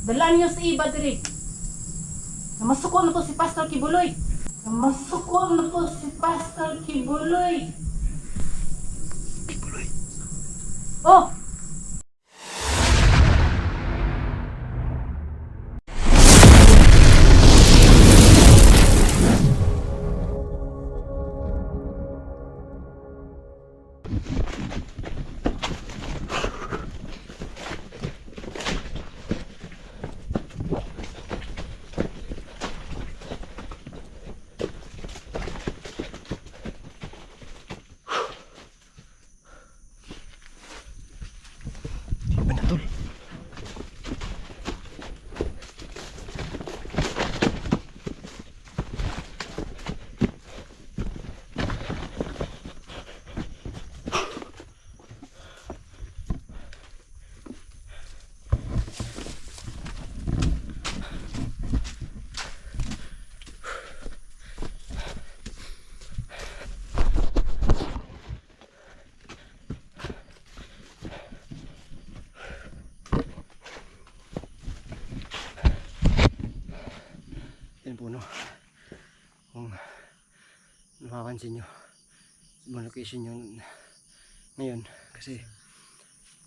Dalaan niyo si Iba diri. Namasukon na to si Pastor Kibuloy. Namasukon na to si Pastor Kibuloy. Oh! Yan po, no, kung mapapansin nyo ibang location yun ngayon kasi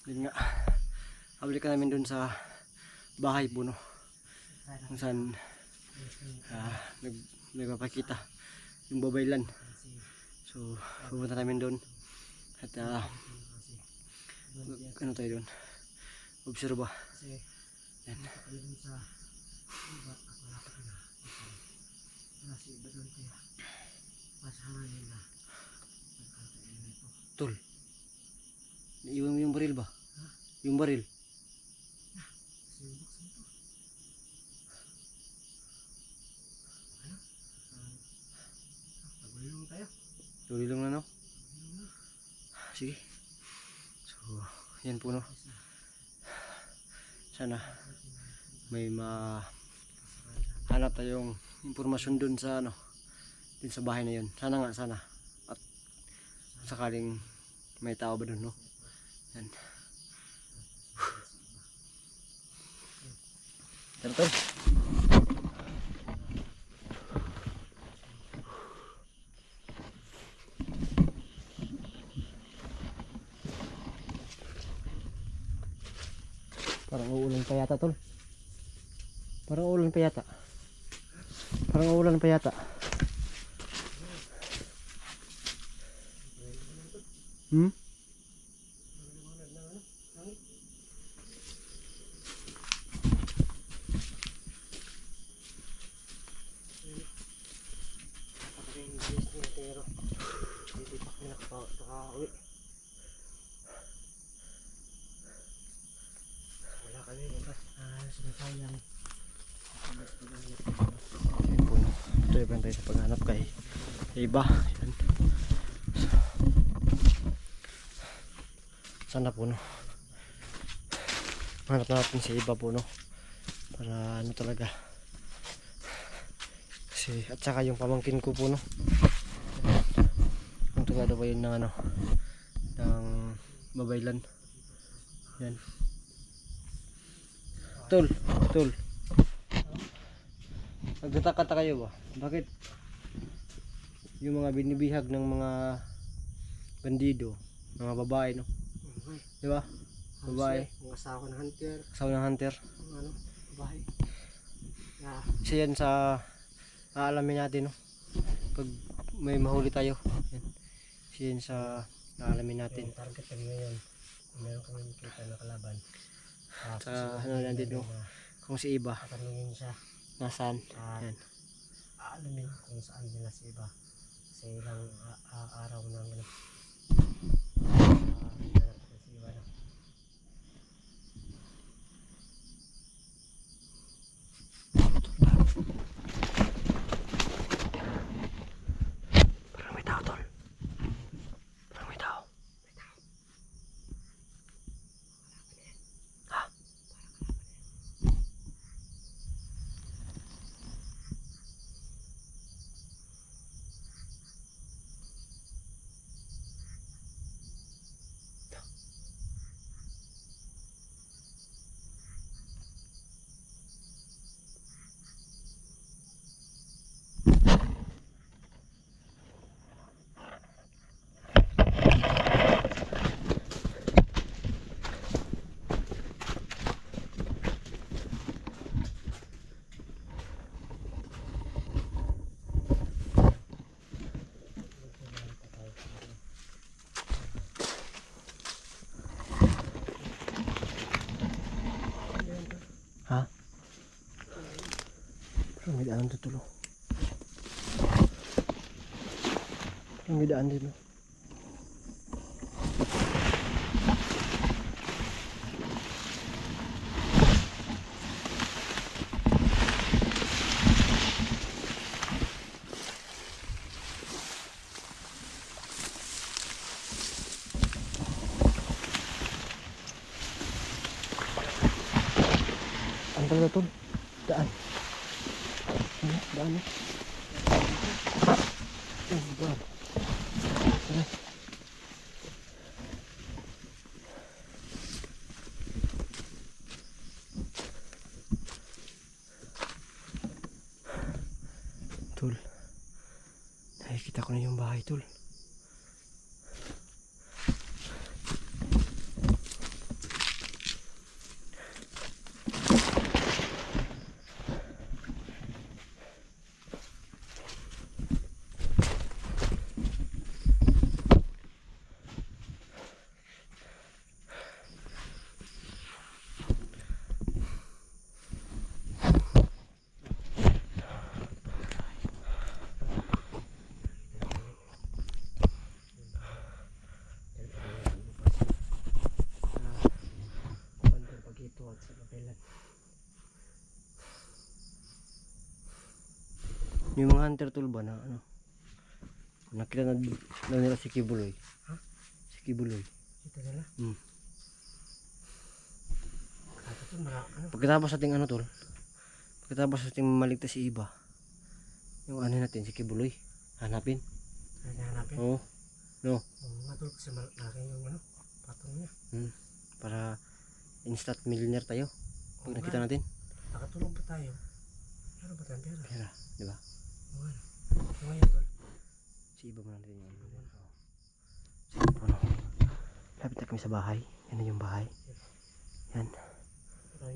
yun nga, abalik ka namin dun sa bahay po, no, kung saan nagpapakita yung babaylan. So pupunta namin dun at ano tayo dun, obserba. Yan. Tol, yung baril ba? Yung baril. Tuloy lang na, no? Sige. So, yan po, no? Sana may hanap tayong impormasyon dun sa ano, dun sa bahay na yun. Sana nga, sana. At sakaling may tao ba dun, no? Yan. Tara, tol. Parang uulan pa yata, tol. Parang uulan pa yata. Parang uulan pa yata. Hmm? Ito yung tayo sa paghanap kay iba. Yan. Sana po, no, hanap natin si iba po, no, para ano talaga kasi, at saka yung pamangkin ko po, no, kung tungado ba yun ng ano, ng babaylan. Yan. Tol, tol, nagtataka kayo ba? Bakit yung mga binibihag ng mga bandido, mga babae, no? Di ba? Babae. Asawa ng hunter. Asawa ng hunter. Ano? Babae. Isa yan sa aalamin natin, no? Pag may mahuli tayo. Yan. Isa yan sa aalamin natin. Yung target kami ngayon. Meron kami kita na kalaban. Sa ano lang din, no? Kung si iba. Tatanungin siya. Nasaan? Yan. Aalamin kung saan nila si iba. Sa ilang araw ng ano. May daan to tulo. May daan dito. Ang talaga tol. Daan. Ano? Daan eh. Oh my God. Tara. Tol. Nakikita ko na yung bahay tol. Sa kapilan. Yung mga hunter tool ba na ano? Nakita na daw nila si Kibuloy. Ha? Si Kibuloy. Ito nila? Kata to ano? Pagkatapos ating ano tol? Pagkatapos ating maligtas si Iba. Yung ano natin si Kibuloy. Hanapin. Hanapin? Oo. No. Oo nga tol, kasi malaki yung ano, patong niya. Para instant millionaire tayo. Pag nakita natin. Nakatulog pa tayo. Meron ba tayong pera? Pera, di ba? Oo nga. Oo nga tol. Si Iba muna natin yung ano. Sige po no. Lapit na kami sa bahay. Yan na yung bahay. Yan.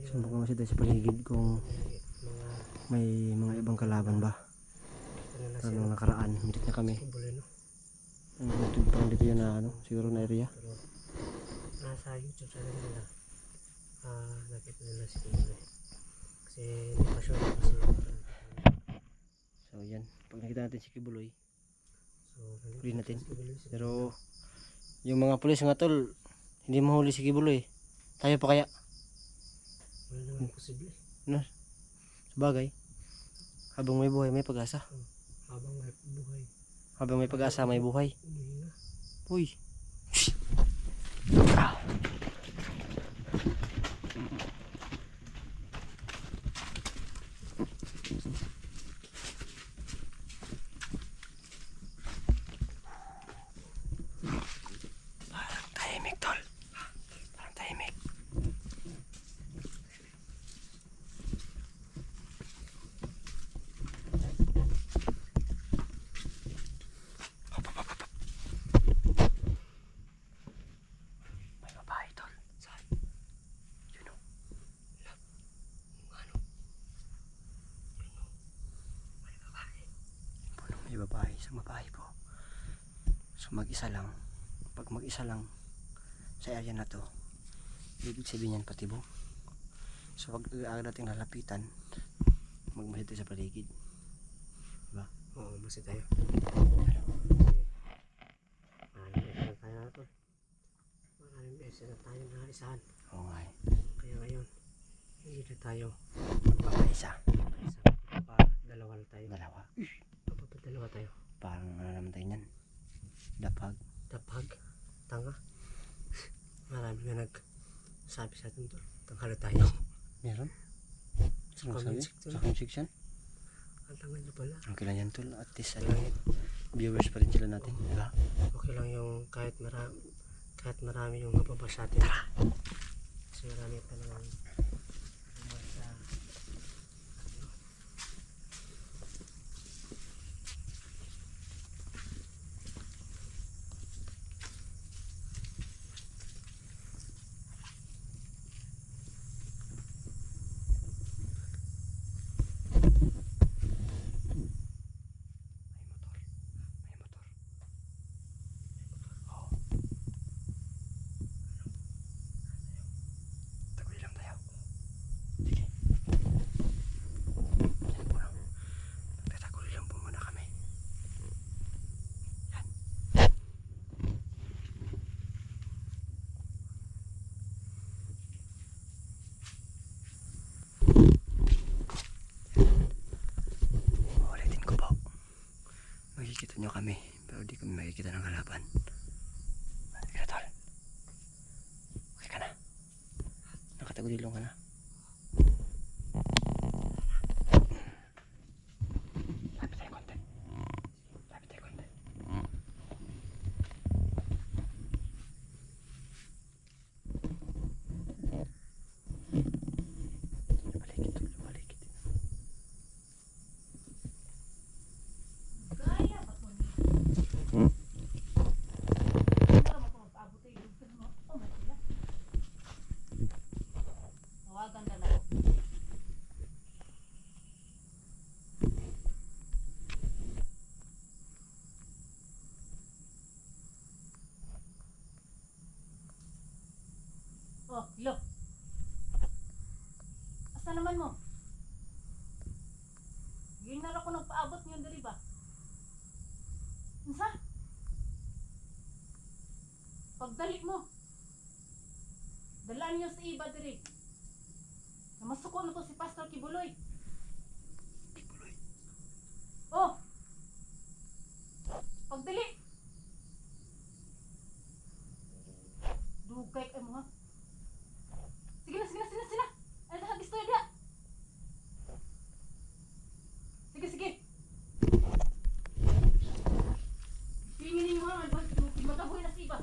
Sumbok naman siya sa paligid kung may mga ibang kalaban ba. Pero nung nakaraan, mitik na kami. Parang dito yan na ano, siguro na area. Pero nasa YouTube channel nila. Nakita nila si Kibuloy. Kasi hindi pa sure kasi. So yan, pag nakita natin si Kibuloy, So, huli natin. si Kibuloy. Pero yung mga pulis nga tol, hindi mahuli si Kibuloy. Tayo pa kaya? Wala naman posible. Ano? Sabagay. Habang may buhay, may pag-asa. Habang may buhay. Habang may pag-asa, may buhay. Umuhinga. Uy. Parang tahimik tol. Parang tahimik. May babae tol. Saan? Yun o. Ano? May babae. Puno may babae. Isang babae po. So mag-isa lang. Pag mag-isa lang sa area na to, ibig sabihin yan patibong. So pag natin lalapitan, magmasid tayo sa paligid. Diba? Oo, basta tayo. Maraming beses na tayo naisahan. Oo nga eh. Kaya ngayon, hindi na tayo Isa. dalawa na tayo. Dalawa. Dalawa tayo. Parang ano naman tayo yan. Dapag. Tapag, tanga. Marami na nagsabi sa atin doon. Tanghala tayo. Meron? Sa Ano comment sabi? section. Sa comment section? Ang tanga nyo pala. Okay lang yan tol. At least ano, viewers pa rin sila natin. Diba? Okay lang yung kahit marami yung mababa sa atin. Kasi marami pa naman sa May motor. Oo. Tagoy lang tayo. kami, pero di kami makikita ng halapan. Okay ka na, tol? Okay ka na? Nakatagulilong ka na? Lapit tayo konti. Lapit tayo konti. Lumalikit, tol. Lumalikit. Gaya ba ito niya? Para mo ito mag-abot ay yung film mo. Oh, may sila. Tawagan na lang. Oh, lo. Asa naman mo? Ginar ako nagpaabot niyo diri ba? Unsa? Pagdali mo. Dalaan niyo sa iba diri. Namasuko na to si Pastor Kibuloy. Kibuloy. Oh. Pagdali. Dugay kay mo ha. Sige na, sige na, sige na, sige na. Ay, nakagistoy dia. Sige, sige. Tinginin mo ha, mataboy na si iba.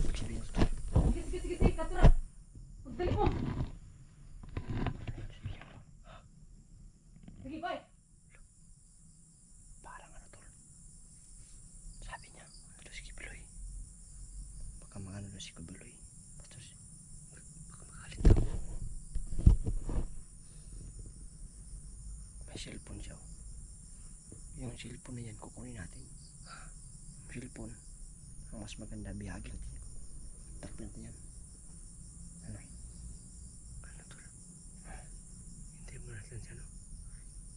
Pagsabihin ko, tol. Sige, sige, sige, sige, katura. Pagdali mo. Sige, bye. Parang ano, tol. Sabi niya, ano to si Kibuloy? Baka maano na si Kibuloy. Basta baka magalit daw. May cellphone siya. Oh. Yung cellphone na yan, kukunin natin. Yung cellphone. Ang mas maganda, bihagin natin. Takpan natin yan. Ano? Ano tol? Hintay mo natin siya, no?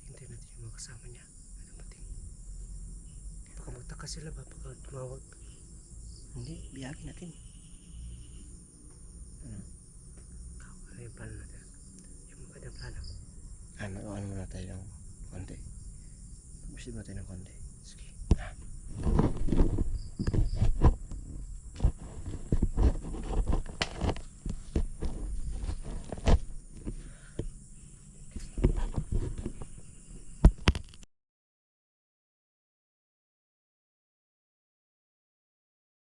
Hintay natin yung mga kasama niya. Ano pating? Baka magtaka sila ba? Baka tumawag. Hindi, bihagin natin. Ano? Ano yung plano natin? Yung magandang plano. Ano muna tayo ng konti. Pag-usip natin ng konti.